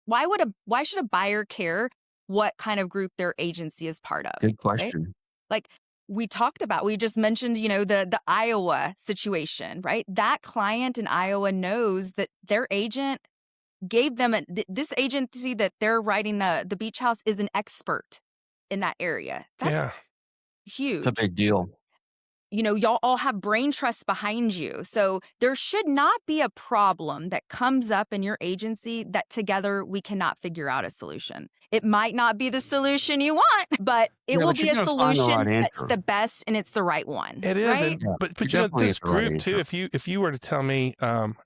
why should a buyer care what kind of group their agency is part of, Good right? question. Like we just mentioned, the Iowa situation, right? That client in Iowa knows that their agent gave them this agency that they're writing the beach house is an expert in that area. Yeah. That's It's a huge. big deal. Y'all all have brain trust behind you. So there should not be a problem that comes up in your agency that together we cannot figure out a solution. It might not be the solution you want, but it Yeah, will but be you're a gonna find the right solution that's answer. the best and it's the right one, It is, right? and Yeah, but you're definitely this at the right group too. answer. If you were to tell me,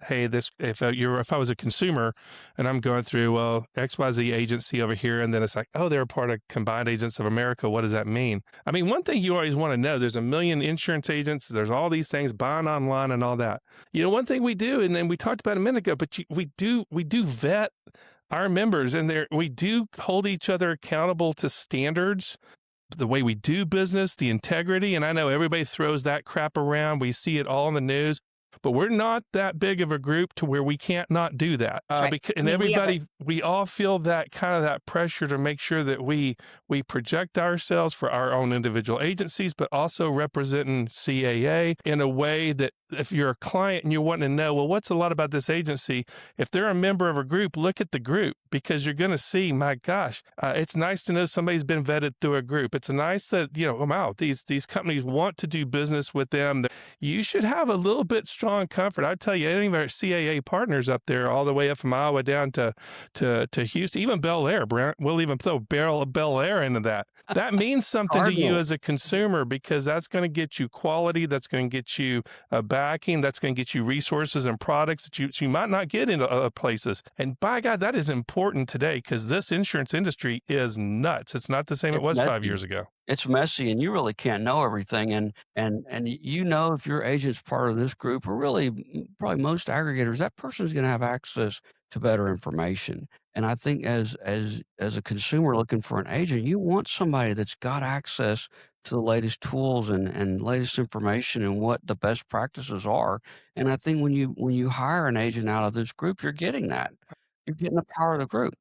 hey, if I was a consumer and I'm going through XYZ agency over here, and then it's like, oh, they're a part of Combined Agents of America. What does that mean? I mean, one thing you always want to know: there's a million insurance agents. There's all these things, buying online and all that. One thing we do, and then we talked about a minute ago, but we do vet our members, and we do hold each other accountable to standards, the way we do business, the integrity. And I know everybody throws that crap around. We see it all in the news, but we're not that big of a group to where we can't not do that. That's right. And I mean, we all feel that kind of that pressure to make sure that we project ourselves for our own individual agencies, but also representing CAA in a way that if you're a client and you're wanting to know, well, what's a lot about this agency? If they're a member of a group, look at the group, because you're going to see, my gosh, it's nice to know somebody's been vetted through a group. It's nice that, wow, these companies want to do business with them. You should have a little bit strong comfort. I tell you, any of our CAA partners up there, all the way up from Iowa down to Houston, even Bel Air, we'll even throw Bel Air into that. That means something to you as a consumer, because that's going to get you quality. That's going to get you backing. That's going to get you resources and products that you might not get into other places. And by God, that is important today, because this insurance industry is nuts. It's not the same it was 5 years ago. It's messy, and you really can't know everything. And if your agent's part of this group, or really probably most aggregators, that person's going to have access to better information. And I think as a consumer looking for an agent, you want somebody that's got access to the latest tools and latest information and what the best practices are. And I think when you hire an agent out of this group, you're getting that. You're getting the power of the group.